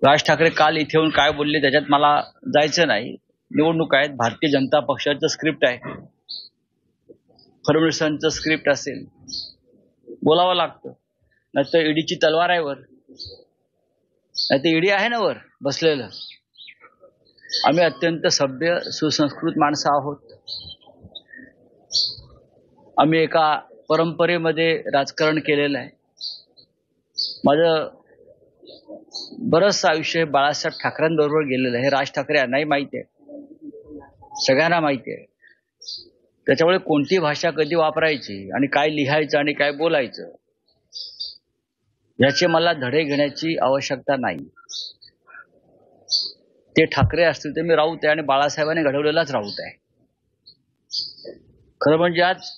राज ठाकरे काल इथे येऊन काय बोलले त्याच्यात मला जायचं नाही. निवडणूक आहेत, भारतीय जनता पक्षाचं स्क्रिप्ट आहे, फडणवीसांचं स्क्रिप्ट असेल, बोलावं लागतं. नाही तर ईडीची तलवार आहे वर, नाही तर ईडी आहे ना वर बसलेलं. आम्ही अत्यंत सभ्य सुसंस्कृत माणसं आहोत. आम्ही एका परंपरेमध्ये राजकारण केलेलं आहे. माझं बरंचसं आयुष्य बाळासाहेब ठाकरेंबरोबर गेलेलं आहे. हे राज ठाकरे यांनाही माहिती आहे, सगळ्यांना माहिती आहे. त्याच्यामुळे कोणती भाषा कधी वापरायची आणि काय लिहायचं आणि काय बोलायचं याचे मला धडे घेण्याची आवश्यकता नाही. ते ठाकरे असतील तर मी राऊत आहे आणि बाळासाहेबांनी घडवलेलाच राऊत आहे. खरं म्हणजे आज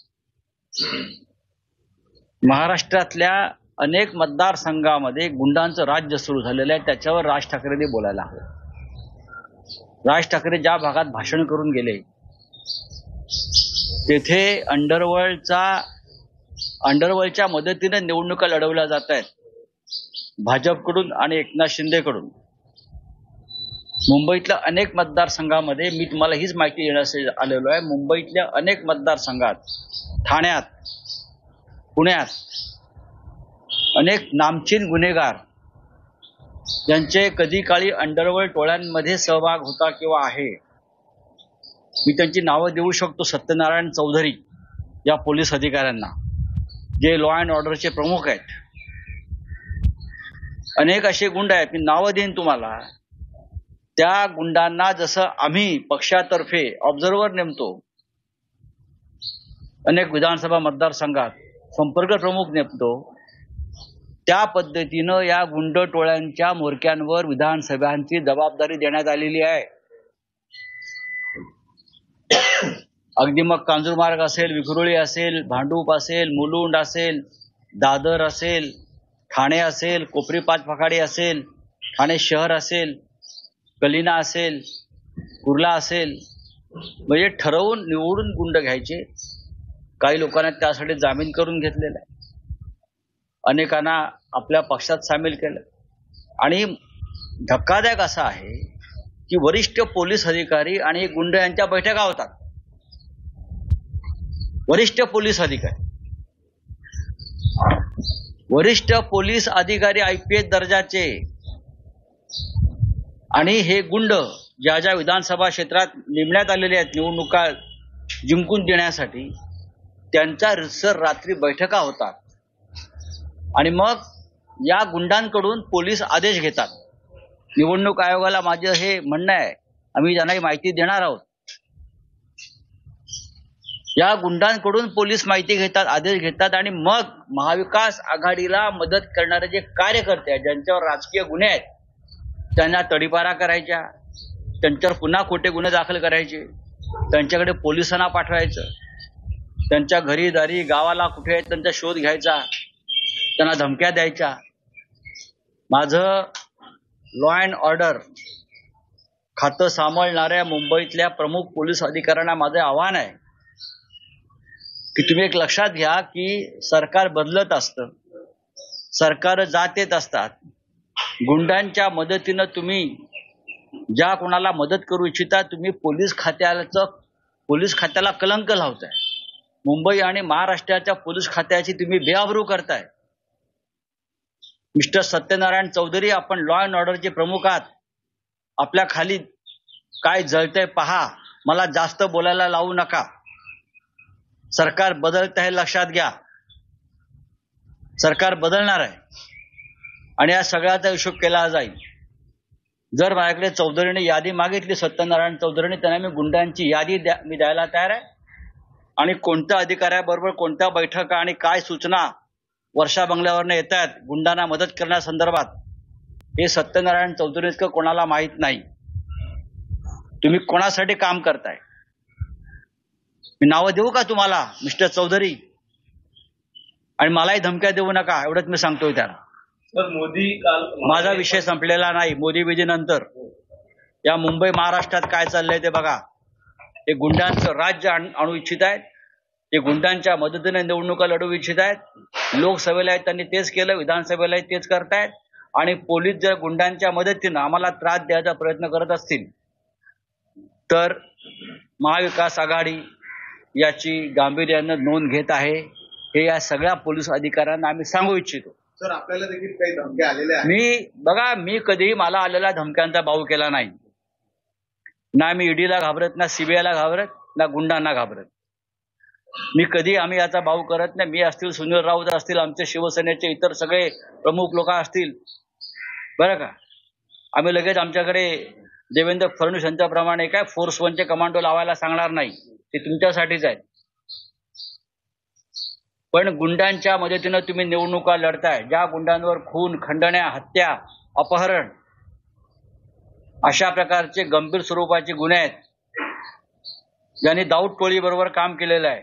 महाराष्ट्रातल्या अनेक मतदारसंघामध्ये गुंडांचं राज्य सुरू झालेलं आहे. त्याच्यावर राज ठाकरेंनी बोलायला हवं. राज ठाकरे ज्या भागात भाषण करून गेले तेथे अंडरवर्ल्डच्या मदतीने निवडणुका लढवल्या जात आहेत, भाजपकडून आणि एकनाथ शिंदेकडून. मुंबईतल्या अनेक मतदारसंघामध्ये मी तुम्हाला हीच माहिती देण्यासाठी आलेलो आहे. मुंबईतल्या अनेक मतदारसंघात, ठाण्यात, पुण्यात अनेक नामचीन गुन्हेगार ज्यांचे कधी काळी अंडरवर्ल्ड टोळ्यांमध्ये सहभाग होता किंवा आहे, मी त्यांची नावं देऊ शकतो. सत्यनारायण चौधरी या पोलीस अधिकाऱ्यांना, जे लॉ अँड ऑर्डरचे प्रमुख आहेत. अनेक असे गुंड आहेत, मी नावं देईन तुम्हाला. त्या गुंडांना जसं आम्ही पक्षातर्फे ऑब्झर्व्हर नेमतो, अनेक विधानसभा मतदारसंघात संपर्क प्रमुख नेमतो, त्या पद्धतीनं या गुंड टोळ्यांच्या म्होरक्यांवर विधानसभांची जबाबदारी देण्यात आलेली आहे. अगदी मग कांजूरमार्ग असेल, विक्रोळी असेल, भांडूप असेल, मुलुंड असेल, दादर असेल, ठाणे असेल, कोपरी पाचपखाडी असेल, ठाणे शहर असेल, कलिना असेल, कुर्ला असेल, म्हणजे ठरवून निवडून गुंड घ्यायचे. काही लोकांना त्यासाठी जामीन करून घेतलेला आहे, अनेकांना आपल्या पक्षात सामील केलं. आणि धक्कादायक असं आहे की वरिष्ठ पोलीस अधिकारी आणि गुंड यांच्या बैठका होतात. वरिष्ठ पोलीस अधिकारी IPS दर्जाचे आणि हे गुंड ज्या ज्या विधानसभा क्षेत्रात नेमण्यात आलेले आहेत निवडणुका जिंकून देण्यासाठी, त्यांच्या रितसर रात्री बैठका होतात. आणि मग या गुंडांकडून पोलीस आदेश घेतात. निवडणूक आयोगाला माझं हे म्हणणं आहे, आम्ही त्यांना माहिती देणार आहोत. या गुंडांकडून पोलीस माहिती घेतात, आदेश घेतात, आणि मग महाविकास आघाडीला मदत करणारे जे कार्यकर्ते आहेत, ज्यांच्यावर राजकीय गुन्हे आहेत, त्यांना तडीपारा करायच्या, त्यांच्यावर पुन्हा खोटे गुन्हे दाखल करायचे, त्यांच्याकडे पोलिसांना पाठवायचं, त्यांच्या घरी दारी गावाला कुठे आहेत त्यांचा शोध घ्यायचा, त्यांना धमक्या द्यायच्या. माझं लॉ अँड ऑर्डर खातं सांभाळणाऱ्या मुंबईतल्या प्रमुख पोलीस अधिकाऱ्यांना माझं आव्हान आहे की तुम्ही एक लक्षात घ्या की सरकार बदलत असतं, सरकार जात येत असतात. गुंडांच्या मदतीनं तुम्ही ज्या कोणाला मदत करू इच्छिता, तुम्ही पोलीस खात्याला कलंक लावताय. मुंबई आणि महाराष्ट्राच्या पोलीस खात्याची तुम्ही बेआबरू करताय. मिस्टर सत्यनारायण चौधरी, आपण लॉ अँड ऑर्डरचे प्रमुख आहात. आपल्या खाली काय जळतंय पहा, मला जास्त बोलायला लावू नका. सरकार बदलत आहे, लक्षात घ्या. सरकार बदलणार आहे आणि या सगळ्याचा हिशोब केला जाईल. जर माझ्याकडे चौधरीने यादी मागितली, सत्यनारायण चौधरीने, त्यांना मी गुंडांची यादी मी द्यायला तयार आहे. आणि कोणत्या अधिकाऱ्याबरोबर कोणत्या बैठका आणि काय सूचना वर्षा बंगल्यावरनं येत आहेत गुंडांना मदत करण्यासंदर्भात, हे सत्यनारायण चौधरी इतकं कोणाला माहीत नाही. तुम्ही कोणासाठी काम करताय, मी नावं देऊ का तुम्हाला मिस्टर चौधरी? आणि मलाही धमक्या देऊ नका, एवढंच मी सांगतोय त्याला. मोदी काल, माझा विषय संपलेला नाही. मोदी विधीनंतर या मुंबई महाराष्ट्रात काय चाललंय ते बघा. हे गुंडांचं राज्य आणू इच्छित आहेत, ते गुंडांच्या मदतीने निवडणुका लढवू इच्छित आहेत. लोकसभेला त्यांनी तेच केलं, विधानसभेलाही तेच करतायत. आणि पोलीस जर गुंडांच्या मदतीनं आम्हाला त्रास द्यायचा प्रयत्न करत असतील तर महाविकास आघाडी याची गांभीर्यानं नोंद घेत आहे, हे या सगळ्या पोलीस अधिकाऱ्यांना आम्ही सांगू इच्छितो. सर, आपल्याला देखील काही धमक्या आलेल्या आहेत. मी कधीही मला आलेल्या धमक्यांचा बाऊ केला नाही. ना मी ईडीला घाबरत, ना सीबीआयला घाबरत, ना गुंडांना घाबरत. मी कधी आम्ही याचा बाऊ करत नाही. मी असतील, सुनील राऊत असतील, आमचे शिवसेनेचे इतर सगळे प्रमुख लोक असतील, बरं का, आम्ही लगेच आमच्याकडे देवेंद्र फडणवीस यांच्याप्रमाणे काय फोर्स 1चे कमांडो लावायला सांगणार नाही. ते तुमच्यासाठीच आहेत. पण गुंडांच्या मदतीनं तुम्ही निवडणुका लढताय, ज्या गुंडांवर खून, खंडण्या, हत्या, अपहरण अशा प्रकारचे गंभीर स्वरूपाचे गुन्हे आहेत, ज्यांनी दाऊद टोळी बरोबर काम केलेलं आहे,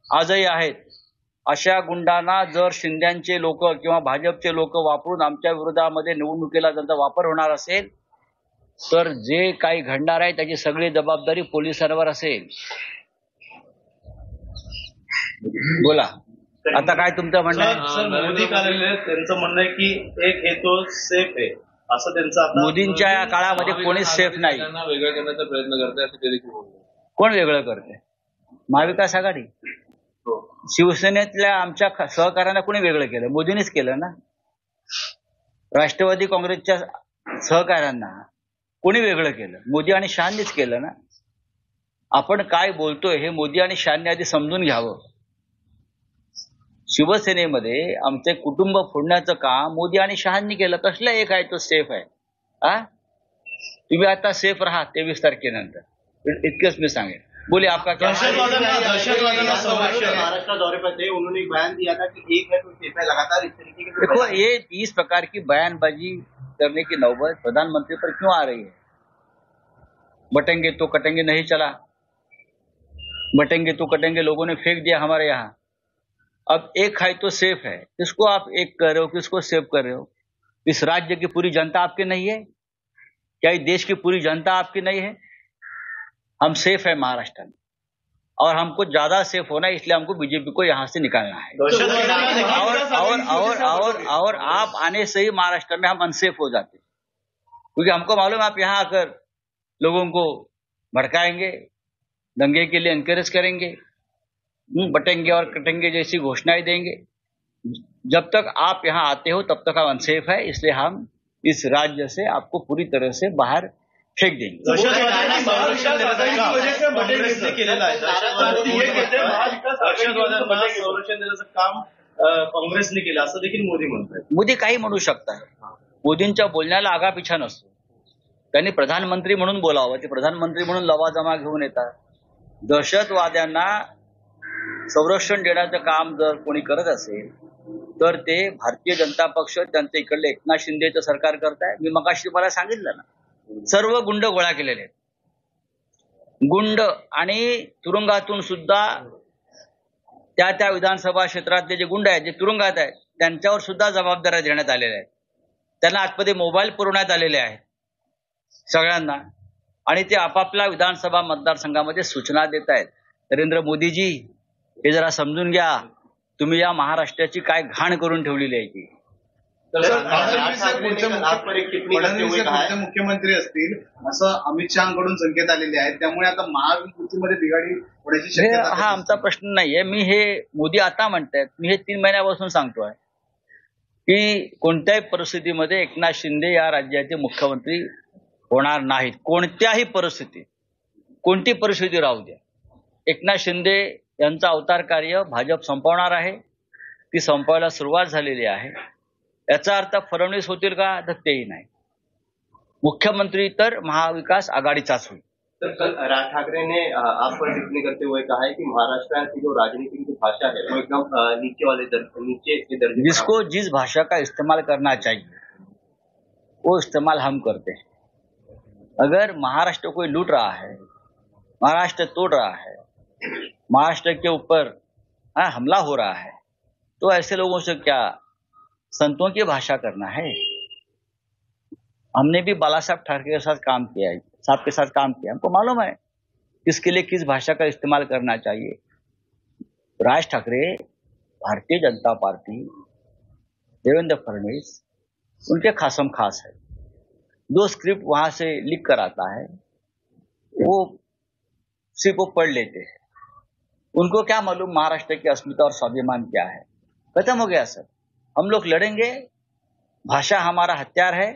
आजही आहेत, अशा गुंडांना जर शिंद्यांचे लोक किंवा भाजपचे लोक वापरून आमच्या विरोधामध्ये निवडणुकीला त्यांचा वापर होणार असेल तर जे काही घडणार आहे त्याची सगळी जबाबदारी पोलिसांवर असेल. बोला आता काय तुमचं म्हणणं आहे? सर, मोदी कार्यालय त्यांचं म्हणणं आहे की एक हे तो सेफ आहे असं त्यांचं आता. मोदींच्या या काळामध्ये कोणीच सेफ नाही. वेगळं करण्याचा प्रयत्न करताय असं ते देखील बोलले. कोण वेगळं करते? महाविकास आघाडी. शिवसेनेतल्या आमच्या सहकार्यांना कोणी वेगळं केलं? मोदींनीच केलं ना. राष्ट्रवादी काँग्रेसच्या सहकार्यांना कोणी वेगळं केलं? मोदी आणि शहांनीच केलं ना. आपण काय बोलतोय हे मोदी आणि शहांनी आधी समजून घ्यावं. शिवसेनेमध्ये आमचे कुटुंब फोडण्याचं काम मोदी आणि शहांनी केलं. कसलं एक आहे तो सेफ आहे? तुम्ही आता सेफ राहा 23 तारखेनंतर, इतकंच मी सांगेन. बोले आपका क्या? दहशतवाद्यांना संरक्षण. महाराष्ट्र दौरे पर थे, उन्होंने एक बयान दिया था कि एक है तो सेफ है. लगातार इस तरीके के देखो, ये इस प्रकार की बयानबाजी करने की नौबत प्रधानमंत्री पर क्यों आ रही है? बटेंगे तो कटेंगे नहीं चला, बटेंगे तो कटेंगे लोगों ने फेंक दिया हमारे यहाँ. अब एक है तो सेफ है, किसको आप एक कर रहे हो, किसको सेफ कर रहे हो? इस राज्य की पूरी जनता आपकी नहीं है क्या? इस देश की पूरी जनता आपकी नहीं है? हम सेफ है महाराष्ट्र में, और हमको ज्यादा सेफ होना है, इसलिए हमको बीजेपी को यहाँ से निकालना है. और आप आने से ही महाराष्ट्र में हम अनसेफ हो जाते, क्योंकि हमको मालूम है आप यहाँ आकर लोगों को भड़काएंगे, दंगे के लिए एनकरेज करेंगे, बटेंगे और कटेंगे जैसी घोषणाएं देंगे. जब तक आप यहाँ आते हो तब तक हम अनसेफ है, इसलिए हम इस राज्य से आपको पूरी तरह से बाहर फेक देंगे. दहशतवाद्यांना संरक्षण काँग्रेसने केलेलं आहे. दहशतवाद्यांना संरक्षण देण्याचं काम काँग्रेसने केलं असं देखील मोदी म्हणतात. मोदी काही म्हणू शकतात. मोदींच्या बोलण्याला आगापिछा नसतो. त्यांनी प्रधानमंत्री म्हणून बोलावं. ते प्रधानमंत्री म्हणून लवाजमा घेऊन येतात. दहशतवाद्यांना संरक्षण देण्याचं काम जर कोणी करत असेल तर ते भारतीय जनता पक्ष, त्यांचं इकडले एकनाथ शिंदेचं सरकार करताय. मी मगाशी तुम्हाला सांगितलं ना, सर्व गुंड गोळा केलेले आहेत. गुंड आणि तुरुंगातून सुद्धा त्या विधानसभा क्षेत्रातले जे गुंड आहेत, जे तुरुंगात आहेत, त्यांच्यावर सुद्धा जबाबदाऱ्या देण्यात आलेल्या आहेत. त्यांना आतमध्ये मोबाईल पुरवण्यात आलेले आहेत सगळ्यांना, आणि ते आपापल्या विधानसभा मतदारसंघामध्ये सूचना देत आहेत. नरेंद्र मोदीजी, हे जरा समजून घ्या, तुम्ही या महाराष्ट्राची काय घाण करून ठेवलेली आहे की. मुख्यमंत्री असतील असं अमित शहाकडून संकेत आलेले आहेत, त्यामुळे आता महायुतीमध्ये बिघाडी होण्याची शक्यता. हा आमचा प्रश्न नाहीये. मी हे मोदी आता म्हणतायत, मी हे 3 महिन्यापासून सांगतोय की कोणत्याही परिस्थितीमध्ये एकनाथ शिंदे या राज्याचे मुख्यमंत्री होणार नाहीत. कोणत्याही परिस्थितीत, कोणती परिस्थिती राहू द्या. एकनाथ शिंदे यांचं अवतार कार्य भाजप संपवणार आहे. ती संपवायला सुरुवात झालेली आहे. याचा अर्थ फडणवीस होतील का? तर तेही नाही. मुख्यमंत्री तर महाविकास आघाडीचाच होईल. कल राज ठाकरे ने आप पर टिप्पणी करते हुए कहा है कि महाराष्ट्र की जो राजनीति की भाषा है वो एकदम नीचे के दर्जे. जिसको जिस भाषा का इस्तेमाल करना चाहिए वो इस्तेमाल हम करते हैं. अगर महाराष्ट्र कोई लूट रहा है, महाराष्ट्र तोड़ रहा है, महाराष्ट्र के ऊपर हमला हो रहा है, तो ऐसे लोगों से क्या संतों की भाषा करना है? हमने भी बाला साहब ठाकरे के साथ काम किया है, साहब के साथ काम किया. हमको मालूम है किसके लिए किस भाषा का इस्तेमाल करना चाहिए. राज ठाकरे, भारतीय जनता पार्टी, देवेंद्र फडणवीस उनके खासम खास है। जो स्क्रिप्ट वहां से लिख कर आता है वो सिर्फ वो पढ़ लेते हैं। उनको क्या मालूम महाराष्ट्र की अस्मिता और स्वाभिमान क्या है। खत्म हो गया सर। हम लोग लड़ेंगे, भाषा हमारा हथियार है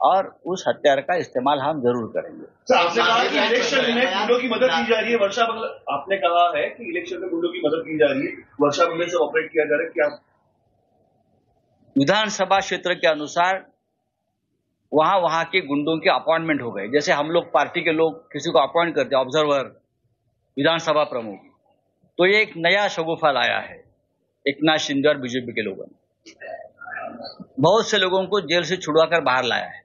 और उस हथियार का इस्तेमाल हम जरूर करेंगे। सर, आपने कहा कि इलेक्शन में गुंडों की मदद की जा रही है, वर्षा बंगला, आपने कहा है कि इलेक्शन में गुंडों की मदद की जा रही है, वर्षा बंगले से ऑपरेट किया जा रहा है, क्या विधानसभा क्षेत्र के अनुसार वहां के गुंडों के अपॉइंटमेंट हो गए। जैसे हम लोग पार्टी के लोग किसी को अपॉइंट करते हैं, ऑब्जर्वर, विधानसभा प्रमुख, तो ये एक नया शगुफा लाया है एकनाथ शिंदे और बीजेपी के लोगों ने। बहुत से लोगों को जेल से छुड़वा कर बाहर लाया है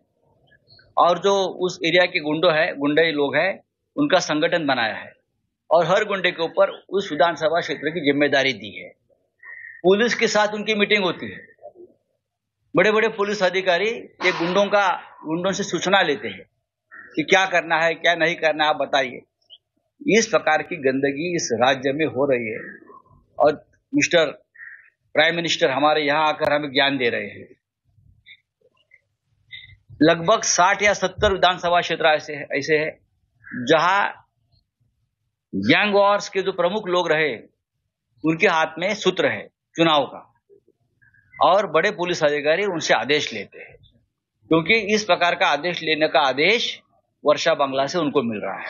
और जो उस एरिया के गुंडे लोग हैं, उनका संगठन बनाया है और हर गुंडे के ऊपर उस विधानसभा क्षेत्र की जिम्मेदारी दी है। पुलिस के साथ उनकी मीटिंग होती है। बड़े बड़े पुलिस अधिकारी ये गुंडों से सूचना लेते हैं कि क्या करना है, क्या नहीं करना है, आप बताइए। इस प्रकार की गंदगी इस राज्य में हो रही है और मिस्टर प्राइम मिनिस्टर हमारे यहाँ आकर हमें ज्ञान दे रहे हैं। लगभग 60 या 70 विधानसभा क्षेत्र ऐसे है जहां गैंग वॉर्स के जो प्रमुख लोग रहे उनके हाथ में सूत्र है चुनाव का और बड़े पुलिस अधिकारी उनसे आदेश लेते हैं, क्योंकि इस प्रकार का आदेश लेने का आदेश वर्षा बंगला से उनको मिल रहा है।